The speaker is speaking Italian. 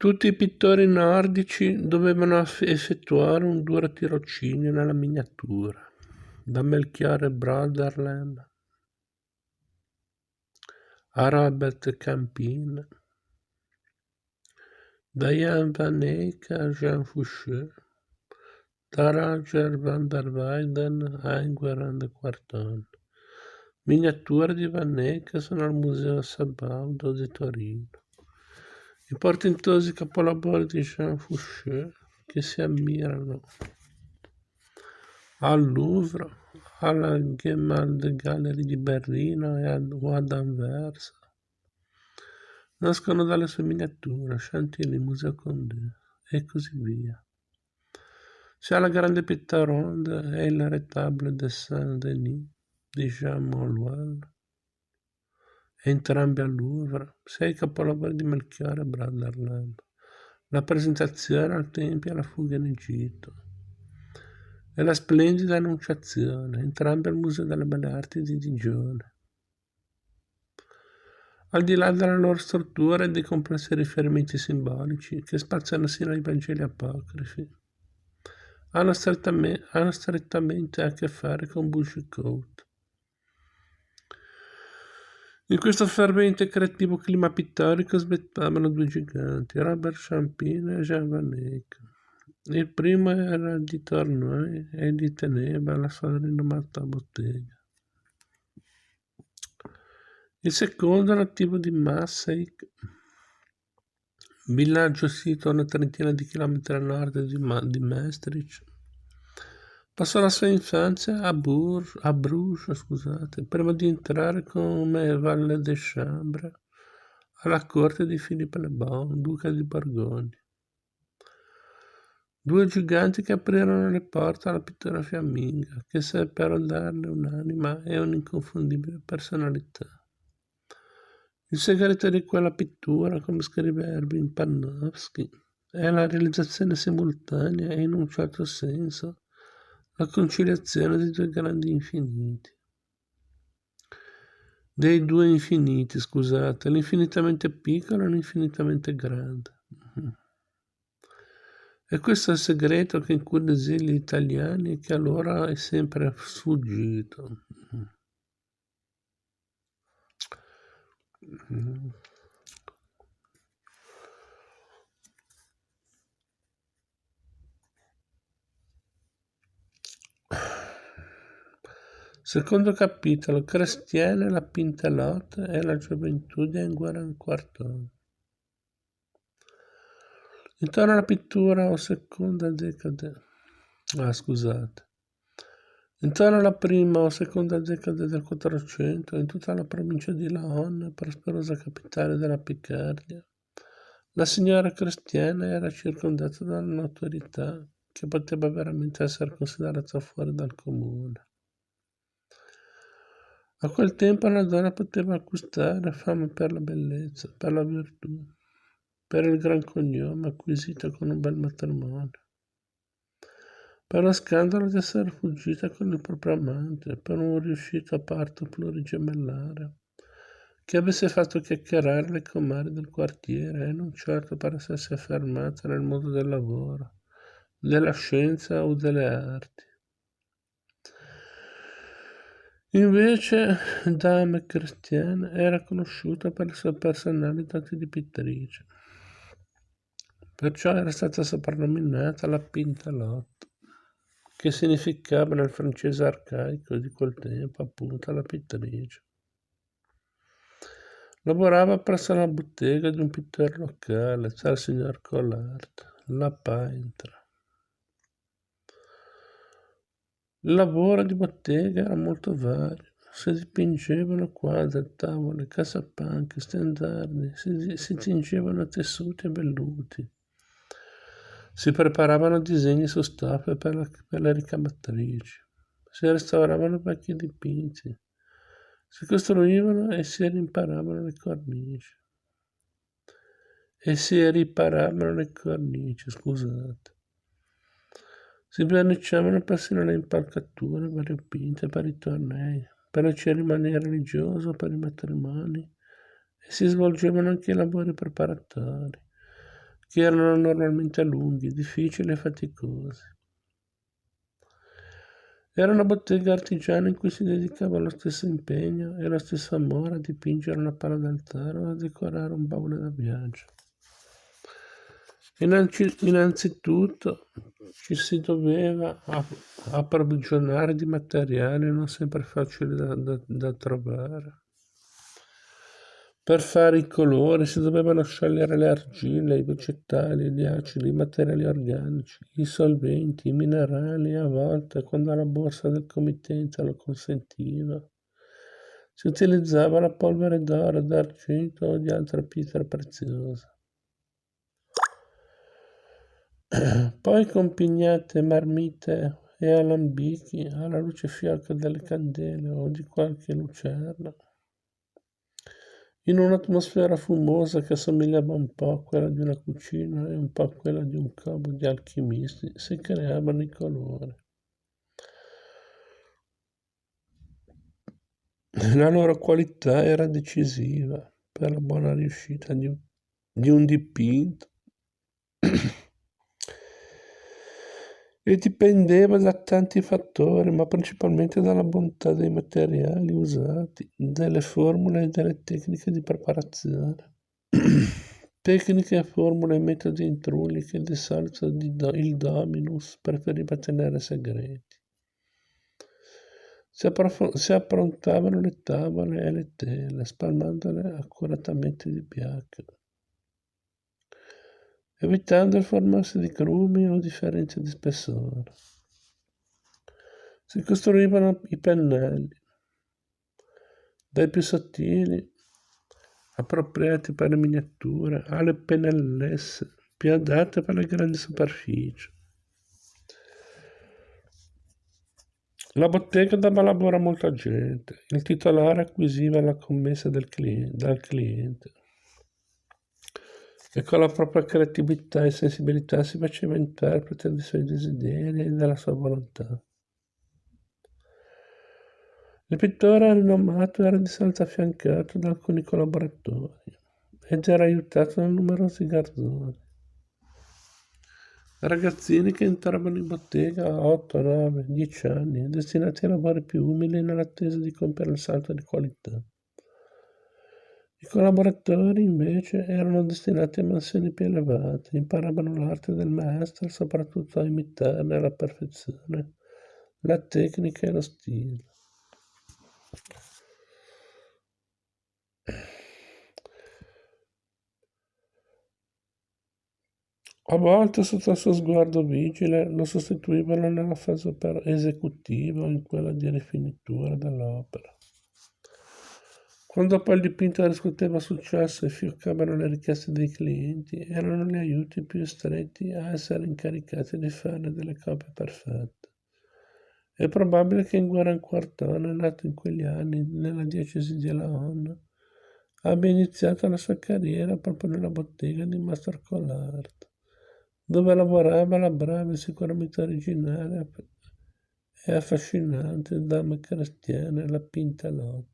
Tutti i pittori nordici dovevano effettuare un duro tirocinio nella miniatura, da Melchiorre Broderland a Robert Campin, da Jan van Eyck a Jean Fouché, da Roger van der Weyden a Enguerrand de Quarton. Miniature di Van Eyck sono al Museo Sabaudo di Torino. I portentosi capolavori di Jean Fouché che si ammirano al Louvre, alla Gemäldegalerie di Berlino o ad Anversa nascono dalle sue miniature, Chantilly, Museo Condé e così via. Sia la Grande Pitaronde e il Retable de Saint-Denis di Jean Mauloil, entrambi al Louvre, sia i capolavori di Melchiorre Broderland, la presentazione al Tempio e la fuga in Egitto, e la splendida Annunciazione, entrambi al Museo delle Belle Arti di Digione. Al di là della loro struttura e dei complessi riferimenti simbolici che spaziano sino ai Vangeli apocrifi, hanno strettamente a che fare con Boucicaut. In questo fervente e creativo clima pittorico svettavano due giganti, Robert Champin e Jean Van Eyck. Il primo era di Tournai e li teneva la sua rinomata bottega. Il secondo, nativo di Maaseik, villaggio sito a una trentina di chilometri a nord di Maastricht, passò la sua infanzia a Bruges, prima di entrare come valet de chambre alla corte di Philippe le Bon, duca di Borgogna. Due giganti che aprirono le porte alla pittura fiamminga, che seppero darle un'anima e un'inconfondibile personalità. Il segreto di quella pittura, come scrive Erwin Panofsky, è la realizzazione simultanea e, in un certo senso, la conciliazione dei due infiniti, l'infinitamente piccolo e l'infinitamente grande. E questo è il segreto che incuriosì gli italiani e che a loro è sempre sfuggito. Secondo capitolo, Crestiane, la Pintelotte e la gioventù di Enguerrand Quarton. Intorno alla pittura o seconda decade. Intorno alla prima o seconda decade del 400, in tutta la provincia di Laon, prosperosa capitale della Picardia, la signora Crestiane era circondata da una notorietà che poteva veramente essere considerata fuori dal comune. A quel tempo una donna poteva acquistare fama per la bellezza, per la virtù, per il gran cognome acquisito con un bel matrimonio, per lo scandalo di essere fuggita con il proprio amante, per un riuscito parto plurigemellare, che avesse fatto chiacchierare le comari del quartiere e non certo per essersi affermata nel mondo del lavoro, della scienza o delle arti. Invece Dame Christiane era conosciuta per le sue personali doti di pittrice, perciò era stata soprannominata la Pintelotte, che significava nel francese arcaico di quel tempo appunto la pittrice. Lavorava presso la bottega di un pittore locale, cioè il signor Collard, la Paintre. Il lavoro di bottega era molto vario. Si dipingevano quadri, tavole, cassapanche, stendardi, si tingevano tessuti e velluti. Si preparavano disegni su stoffe per le ricamatrici. Si restauravano vecchi dipinti. Si costruivano e si riparavano le cornici. Si verniciavano persino le impalcature variopinte per i tornei, per le cerimonie religiose o per i matrimoni, e si svolgevano anche i lavori preparatori, che erano normalmente lunghi, difficili e faticosi. Era una bottega artigiana in cui si dedicava lo stesso impegno e lo stesso amore a dipingere una pala d'altare o a decorare un baule da viaggio. Innanzitutto ci si doveva approvvigionare di materiali non sempre facili da trovare. Per fare i colori si dovevano scegliere le argille, i vegetali, gli acidi, i materiali organici, i solventi, i minerali e a volte, quando la borsa del committente lo consentiva, si utilizzava la polvere d'oro, d'argento o di altre pietre preziose. Poi con pignate, marmite e alambichi alla luce fiacca delle candele o di qualche lucerna, in un'atmosfera fumosa che assomigliava un po' a quella di una cucina e un po' a quella di un covo di alchimisti, si creavano i colori. La loro qualità era decisiva per la buona riuscita di un dipinto e dipendeva da tanti fattori, ma principalmente dalla bontà dei materiali usati, delle formule e delle tecniche di preparazione. Tecniche, formule e metodi intrulli che di solito il Dominus preferiva tenere segreti. Si approntavano le tavole e le tele, spalmandole accuratamente di bianco, evitando il formarsi di grumi o differenze di spessore. Si costruivano i pennelli, dai più sottili, appropriati per le miniature, alle pennellesse, più adatte per le grandi superfici. La bottega dava lavoro a molta gente. Il titolare acquisiva la commessa dal cliente e con la propria creatività e sensibilità si faceva interprete dei suoi desideri e della sua volontà. Il pittore rinomato era di solito affiancato da alcuni collaboratori ed era aiutato da numerosi garzoni. Ragazzini che entravano in bottega a 8, 9, 10 anni, destinati a lavori più umili nell'attesa di compiere il salto di qualità. I collaboratori, invece, erano destinati a mansioni più elevate, imparavano l'arte del maestro e soprattutto a imitarne alla perfezione la tecnica e lo stile. A volte, sotto il suo sguardo vigile, lo sostituivano nella fase esecutiva o in quella di rifinitura dell'opera. Quando poi il dipinto riscuoteva successo e fioccavano le richieste dei clienti, erano gli aiuti più stretti a essere incaricati di fare delle copie perfette. È probabile che Nguyen Quartone, nato in quegli anni nella diocesi di Laon, abbia iniziato la sua carriera proprio nella bottega di Master Collard, dove lavorava la brava e sicuramente originale e affascinante dama cristiana, la Pintelot.